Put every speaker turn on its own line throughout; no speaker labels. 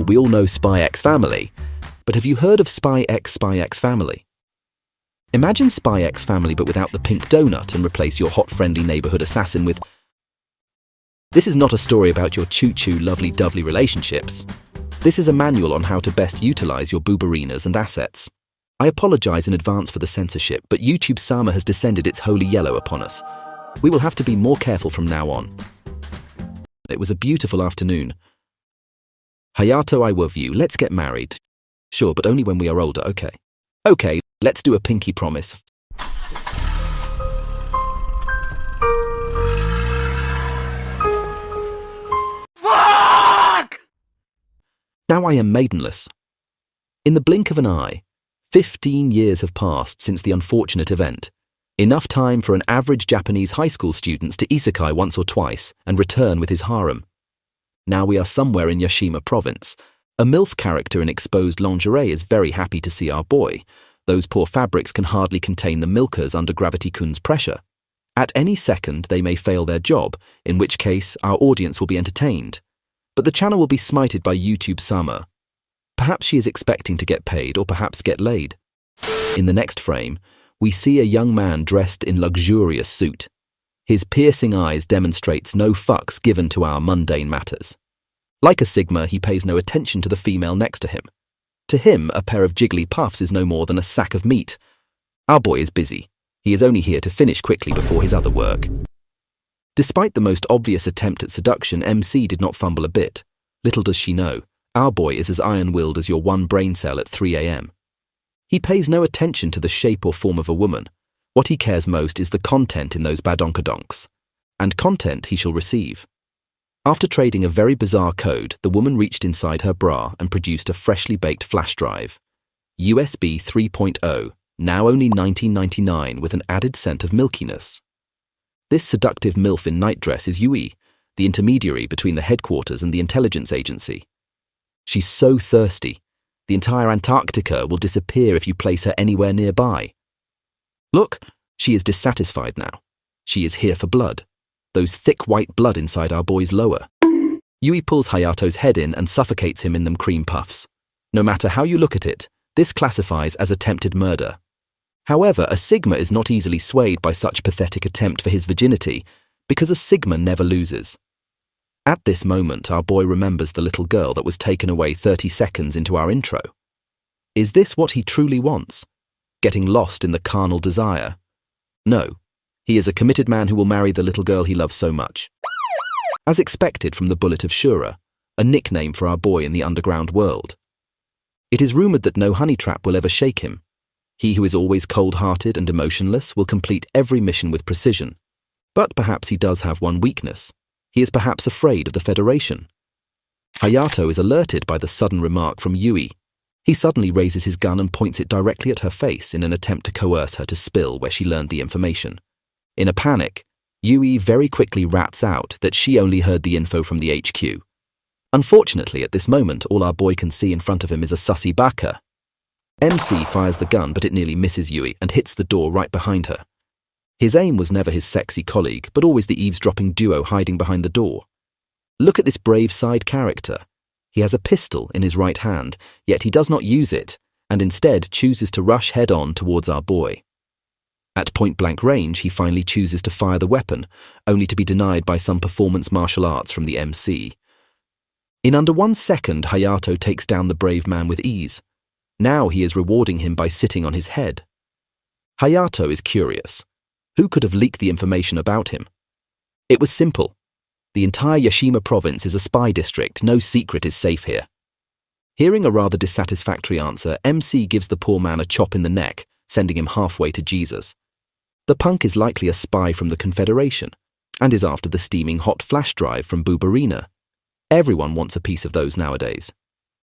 We all know Spy X Family, but have you heard of Spy X Family? Imagine Spy X Family but without the pink donut and replace your hot friendly neighborhood assassin with... This is not a story about your choo-choo lovely-dovely relationships. This is a manual on how to best utilize your booberinas and assets. I apologize in advance for the censorship, but YouTube Sama has descended its holy yellow upon us. We will have to be more careful from now on. It was a beautiful afternoon. Hayato, I love you. Let's get married. Sure, but only when we are older, okay? Okay, let's do a pinky promise.
Fuck!
Now I am maidenless. In the blink of an eye, 15 years have passed since the unfortunate event. Enough time for an average Japanese high school student to isekai once or twice and return with his harem. Now we are somewhere in Yashima province. A MILF character in exposed lingerie is very happy to see our boy. Those poor fabrics can hardly contain the milkers under Gravity-kun's pressure. At any second they may fail their job, in which case our audience will be entertained. But the channel will be smited by YouTube Sama. Perhaps she is expecting to get paid or perhaps get laid. In the next frame, we see a young man dressed in luxurious suit. His piercing eyes demonstrates no fucks given to our mundane matters. Like a Sigma, he pays no attention to the female next to him. To him, a pair of jiggly puffs is no more than a sack of meat. Our boy is busy. He is only here to finish quickly before his other work. Despite the most obvious attempt at seduction, MC did not fumble a bit. Little does she know, our boy is as iron-willed as your one brain cell at 3 a.m. He pays no attention to the shape or form of a woman. What he cares most is the content in those badonkadonks. And content he shall receive. After trading a very bizarre code, the woman reached inside her bra and produced a freshly baked flash drive. USB 3.0, now only $19.99 with an added scent of milkiness. This seductive MILF in nightdress is Yui, the intermediary between the headquarters and the intelligence agency. She's so thirsty. The entire Antarctica will disappear if you place her anywhere nearby. Look, she is dissatisfied now. She is here for blood. Those thick white blood inside our boy's lower. Yui pulls Hayato's head in and suffocates him in them cream puffs. No matter how you look at it, this classifies as attempted murder. However, a Sigma is not easily swayed by such pathetic attempt for his virginity, because a Sigma never loses. At this moment, our boy remembers the little girl that was taken away 30 seconds into our intro. Is this what he truly wants? Getting lost in the carnal desire? No. He is a committed man who will marry the little girl he loves so much. As expected from the Bullet of Shura, a nickname for our boy in the underground world. It is rumored that no honey trap will ever shake him. He who is always cold-hearted and emotionless will complete every mission with precision. But perhaps he does have one weakness. He is perhaps afraid of the Federation. Hayato is alerted by the sudden remark from Yui. He suddenly raises his gun and points it directly at her face in an attempt to coerce her to spill where she learned the information. In a panic, Yui very quickly rats out that she only heard the info from the HQ. Unfortunately, at this moment, all our boy can see in front of him is a sussy baka. MC fires the gun, but it nearly misses Yui and hits the door right behind her. His aim was never his sexy colleague, but always the eavesdropping duo hiding behind the door. Look at this brave side character. He has a pistol in his right hand, yet he does not use it, and instead chooses to rush head-on towards our boy. At point-blank range, he finally chooses to fire the weapon, only to be denied by some performance martial arts from the MC. In under 1 second, Hayato takes down the brave man with ease. Now he is rewarding him by sitting on his head. Hayato is curious. Who could have leaked the information about him? It was simple. The entire Yashima province is a spy district. No secret is safe here. Hearing a rather dissatisfactory answer, MC gives the poor man a chop in the neck, sending him halfway to Jesus. The punk is likely a spy from the Confederation, and is after the steaming hot flash drive from Booberina. Everyone wants a piece of those nowadays.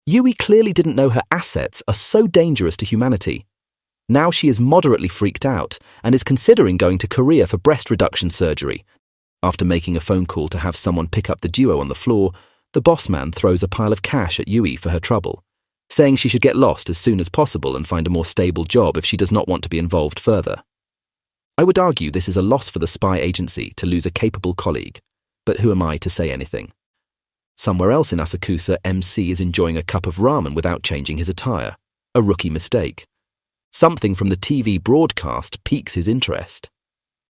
Yui clearly didn't know her assets are so dangerous to humanity. Now she is moderately freaked out and is considering going to Korea for breast reduction surgery. After making a phone call to have someone pick up the duo on the floor, the boss man throws a pile of cash at Yui for her trouble, saying she should get lost as soon as possible and find a more stable job if she does not want to be involved further. I would argue this is a loss for the spy agency to lose a capable colleague, but who am I to say anything? Somewhere else in Asakusa, MC is enjoying a cup of ramen without changing his attire. A rookie mistake. Something from the TV broadcast piques his interest.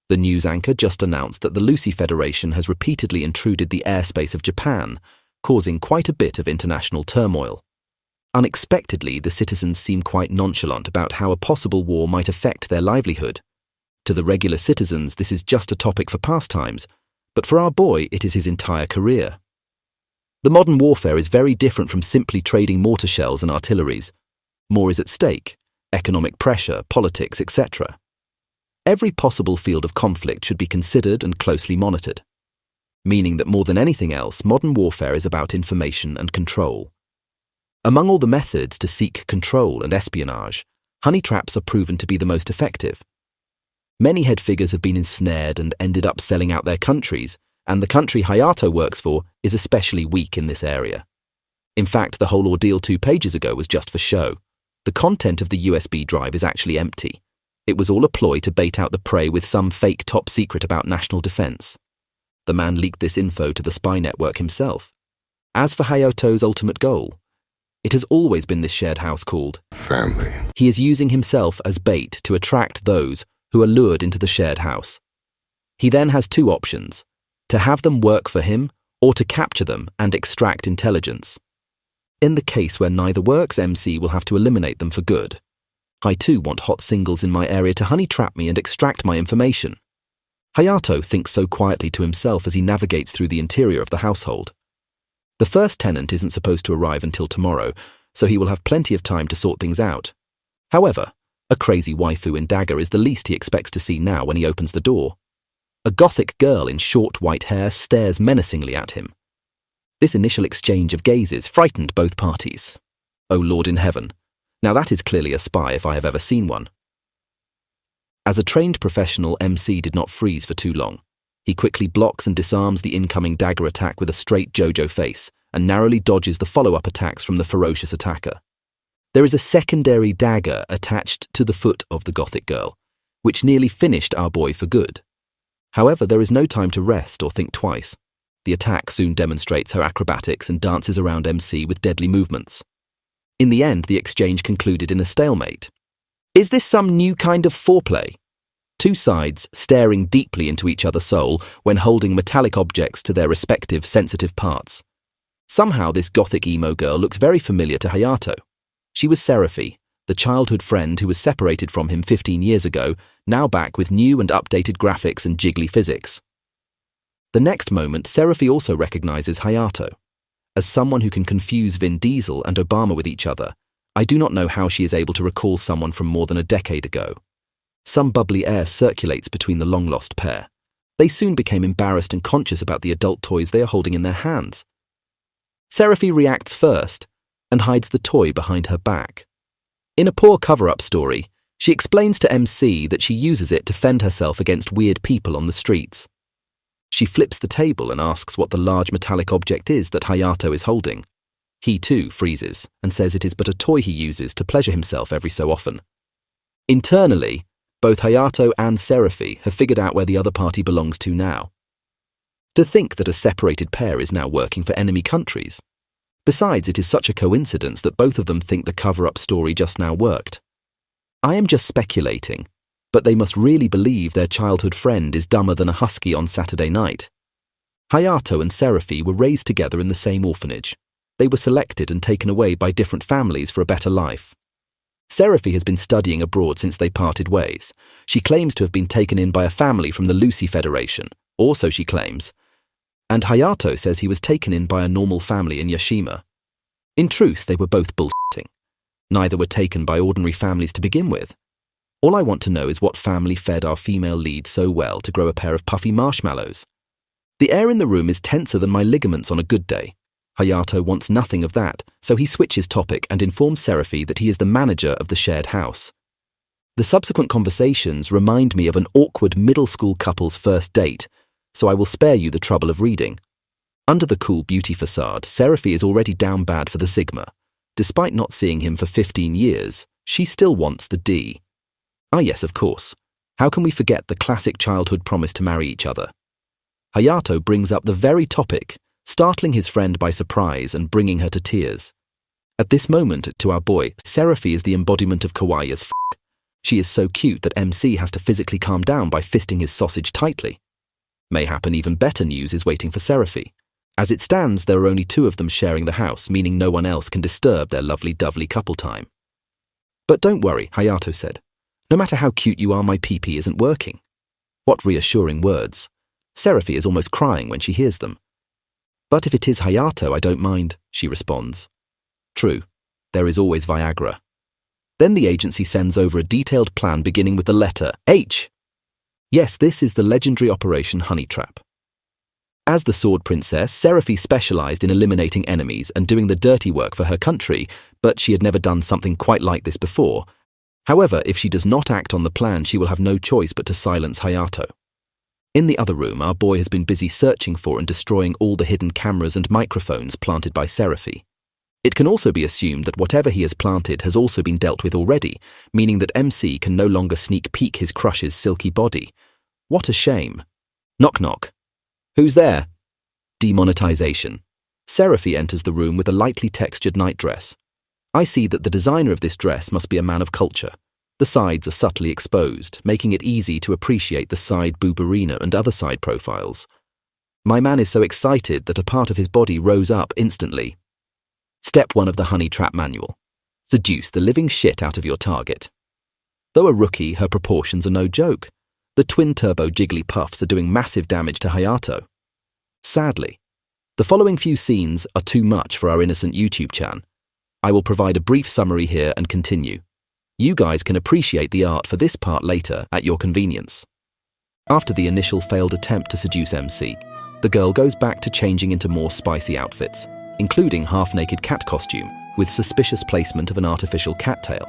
The news anchor just announced that the Lucy Federation has repeatedly intruded the airspace of Japan, causing quite a bit of international turmoil. Unexpectedly, the citizens seem quite nonchalant about how a possible war might affect their livelihood. To the regular citizens, this is just a topic for pastimes, but for our boy, it is his entire career. The modern warfare is very different from simply trading mortar shells and artilleries. More is at stake: economic pressure, politics, etc. Every possible field of conflict should be considered and closely monitored. Meaning that more than anything else, modern warfare is about information and control. Among all the methods to seek control and espionage, honey traps are proven to be the most effective. Many head figures have been ensnared and ended up selling out their countries, and the country Hayato works for is especially weak in this area. In fact, the whole ordeal 2 pages ago was just for show. The content of the USB drive is actually empty. It was all a ploy to bait out the prey with some fake top secret about national defense. The man leaked this info to the spy network himself. As for Hayato's ultimate goal, it has always been this shared house called
family.
He is using himself as bait to attract those who are lured into the shared house. He then has 2 options: to have them work for him or to capture them and extract intelligence. In the case where neither works, MC will have to eliminate them for good. I too want hot singles in my area to honey trap me and extract my information. Hayato thinks so quietly to himself as he navigates through the interior of the household. The first tenant isn't supposed to arrive until tomorrow, so he will have plenty of time to sort things out. However, a crazy waifu in dagger is the least he expects to see now when he opens the door. A gothic girl in short white hair stares menacingly at him. This initial exchange of gazes frightened both parties. Oh Lord in heaven, now that is clearly a spy if I have ever seen one. As a trained professional, MC did not freeze for too long. He quickly blocks and disarms the incoming dagger attack with a straight JoJo face and narrowly dodges the follow-up attacks from the ferocious attacker. There is a secondary dagger attached to the foot of the gothic girl, which nearly finished our boy for good. However, there is no time to rest or think twice. The attack soon demonstrates her acrobatics and dances around MC with deadly movements. In the end, the exchange concluded in a stalemate. Is this some new kind of foreplay? 2 sides staring deeply into each other's soul when holding metallic objects to their respective sensitive parts. Somehow this gothic emo girl looks very familiar to Hayato. She was Seraphi, the childhood friend who was separated from him 15 years ago, now back with new and updated graphics and jiggly physics. The next moment, Seraphi also recognizes Hayato. As someone who can confuse Vin Diesel and Obama with each other, I do not know how she is able to recall someone from more than a decade ago. Some bubbly air circulates between the long-lost pair. They soon became embarrassed and conscious about the adult toys they are holding in their hands. Seraphi reacts first and hides the toy behind her back. In a poor cover-up story, she explains to MC that she uses it to fend herself against weird people on the streets. She flips the table and asks what the large metallic object is that Hayato is holding. He too freezes and says it is but a toy he uses to pleasure himself every so often. Internally, both Hayato and Seraphi have figured out where the other party belongs to now. To think that a separated pair is now working for enemy countries. Besides, it is such a coincidence that both of them think the cover-up story just now worked. I am just speculating, but they must really believe their childhood friend is dumber than a husky on Saturday night. Hayato and Seraphi were raised together in the same orphanage. They were selected and taken away by different families for a better life. Seraphi has been studying abroad since they parted ways. She claims to have been taken in by a family from the Lucy Federation, or so she claims, and Hayato says he was taken in by a normal family in Yashima. In truth, they were both bullshitting. Neither were taken by ordinary families to begin with. All I want to know is what family fed our female lead so well to grow a pair of puffy marshmallows. The air in the room is tenser than my ligaments on a good day. Hayato wants nothing of that, so he switches topic and informs Seraphi that he is the manager of the shared house. The subsequent conversations remind me of an awkward middle school couple's first date, so I will spare you the trouble of reading. Under the cool beauty facade, Seraphi is already down bad for the Sigma. Despite not seeing him for 15 years, she still wants the D. Ah yes, of course. How can we forget the classic childhood promise to marry each other? Hayato brings up the very topic startling his friend by surprise and bringing her to tears. At this moment, to our boy, Seraphy is the embodiment of kawaii as f***. She is so cute that MC has to physically calm down by fisting his sausage tightly. Mayhap an even better news is waiting for Seraphy. As it stands, there are only two of them sharing the house, meaning no one else can disturb their lovely-dovely couple time. But don't worry, Hayato said. No matter how cute you are, my pee-pee isn't working. What reassuring words. Seraphy is almost crying when she hears them. But if it is Hayato, I don't mind, she responds. True, there is always Viagra. Then the agency sends over a detailed plan beginning with the letter H. Yes, this is the legendary Operation Honey Trap. As the Sword Princess, Seraphy specialized in eliminating enemies and doing the dirty work for her country, but she had never done something quite like this before. However, if she does not act on the plan, she will have no choice but to silence Hayato. In the other room, our boy has been busy searching for and destroying all the hidden cameras and microphones planted by Seraphy. It can also be assumed that whatever he has planted has also been dealt with already, meaning that MC can no longer sneak peek his crush's silky body. What a shame. Knock knock. Who's there? Demonetization. Seraphy enters the room with a lightly textured nightdress. I see that the designer of this dress must be a man of culture. The sides are subtly exposed, making it easy to appreciate the side boobarina and other side profiles. My man is so excited that a part of his body rose up instantly. Step 1 of the Honey Trap Manual. Seduce the living shit out of your target. Though a rookie, her proportions are no joke. The twin-turbo Jigglypuffs are doing massive damage to Hayato. Sadly, the following few scenes are too much for our innocent YouTube chan. I will provide a brief summary here and continue. You guys can appreciate the art for this part later at your convenience. After the initial failed attempt to seduce MC, the girl goes back to changing into more spicy outfits, including half-naked cat costume with suspicious placement of an artificial cattail.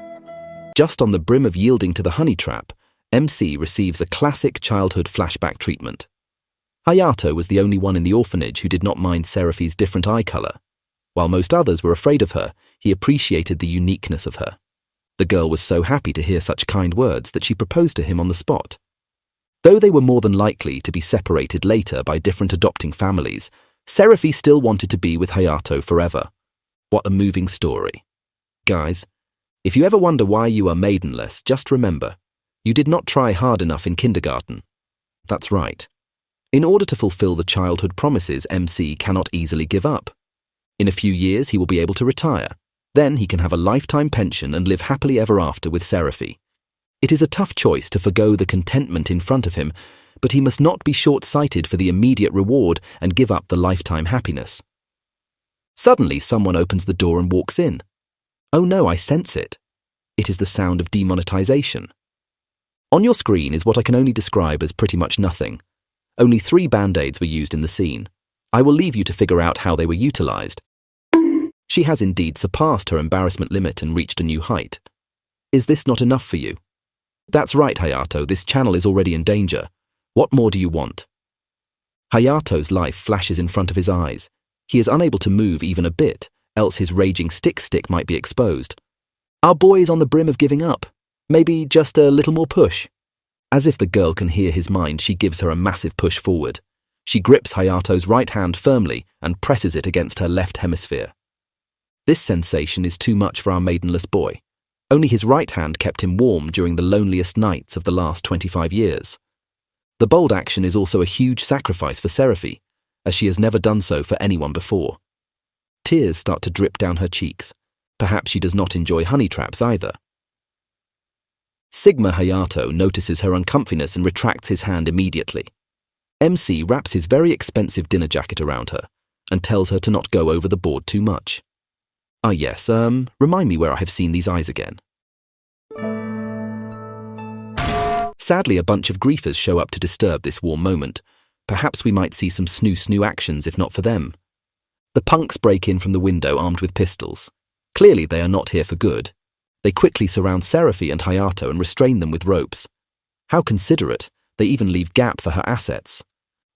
Just on the brim of yielding to the honey trap, MC receives a classic childhood flashback treatment. Hayato was the only one in the orphanage who did not mind Seraphy's different eye color. While most others were afraid of her, he appreciated the uniqueness of her. The girl was so happy to hear such kind words that she proposed to him on the spot. Though they were more than likely to be separated later by different adopting families, Seraphy still wanted to be with Hayato forever. What a moving story. Guys, if you ever wonder why you are maidenless, just remember, you did not try hard enough in kindergarten. That's right. In order to fulfill the childhood promises, MC cannot easily give up. In a few years, he will be able to retire. Then he can have a lifetime pension and live happily ever after with Seraphy. It is a tough choice to forgo the contentment in front of him, but he must not be short-sighted for the immediate reward and give up the lifetime happiness. Suddenly, someone opens the door and walks in. Oh no, I sense it. It is the sound of demonetization. On your screen is what I can only describe as pretty much nothing. Only 3 band-aids were used in the scene. I will leave you to figure out how they were utilized. She has indeed surpassed her embarrassment limit and reached a new height. Is this not enough for you? That's right, Hayato, this channel is already in danger. What more do you want? Hayato's life flashes in front of his eyes. He is unable to move even a bit, else his raging stick might be exposed. Our boy is on the brim of giving up. Maybe just a little more push. As if the girl can hear his mind, she gives her a massive push forward. She grips Hayato's right hand firmly and presses it against her left hemisphere. This sensation is too much for our maidenless boy. Only his right hand kept him warm during the loneliest nights of the last 25 years. The bold action is also a huge sacrifice for Seraphy, as she has never done so for anyone before. Tears start to drip down her cheeks. Perhaps she does not enjoy honey traps either. Sigma Hayato notices her uncomfiness and retracts his hand immediately. MC wraps his very expensive dinner jacket around her and tells her to not go over the board too much. Ah yes, remind me where I have seen these eyes again. Sadly, a bunch of griefers show up to disturb this warm moment. Perhaps we might see some snoo actions if not for them. The punks break in from the window armed with pistols. Clearly they are not here for good. They quickly surround Seraphy and Hayato and restrain them with ropes. How considerate, they even leave gap for her assets.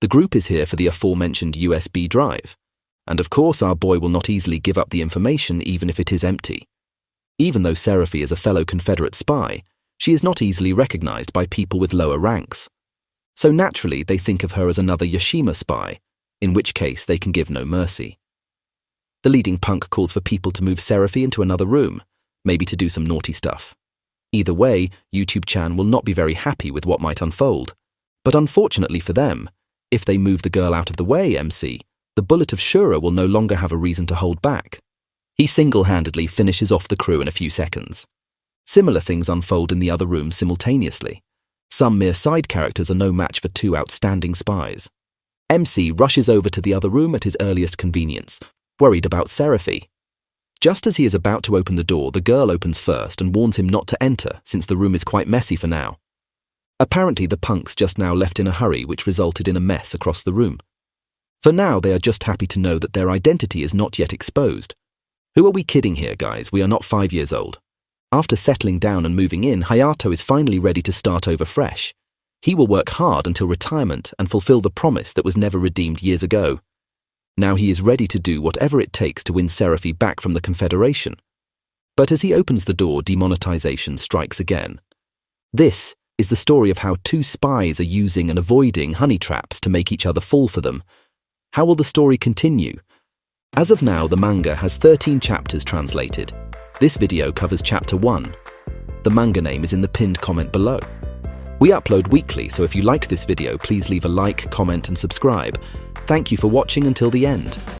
The group is here for the aforementioned USB drive. And of course our boy will not easily give up the information even if it is empty. Even though Seraphy is a fellow Confederate spy, she is not easily recognized by people with lower ranks. So naturally they think of her as another Yashima spy, in which case they can give no mercy. The leading punk calls for people to move Seraphy into another room, maybe to do some naughty stuff. Either way, YouTube-chan will not be very happy with what might unfold. But unfortunately for them, if they move the girl out of the way, MC, the bullet of Shura will no longer have a reason to hold back. He single-handedly finishes off the crew in a few seconds. Similar things unfold in the other rooms simultaneously. Some mere side characters are no match for two outstanding spies. MC rushes over to the other room at his earliest convenience, worried about Seraphy. Just as he is about to open the door, the girl opens first and warns him not to enter, since the room is quite messy for now. Apparently the punks just now left in a hurry, which resulted in a mess across the room. For now, they are just happy to know that their identity is not yet exposed. Who are we kidding here, guys? We are not 5 years old. After settling down and moving in, Hayato is finally ready to start over fresh. He will work hard until retirement and fulfill the promise that was never redeemed years ago. Now he is ready to do whatever it takes to win Seraphy back from the Confederation. But as he opens the door, demonetization strikes again. This is the story of how two spies are using and avoiding honey traps to make each other fall for them. How will the story continue? As of now, the manga has 13 chapters translated. This video covers chapter 1. The manga name is in the pinned comment below. We upload weekly, so if you liked this video, please leave a like, comment and subscribe. Thank you for watching until the end.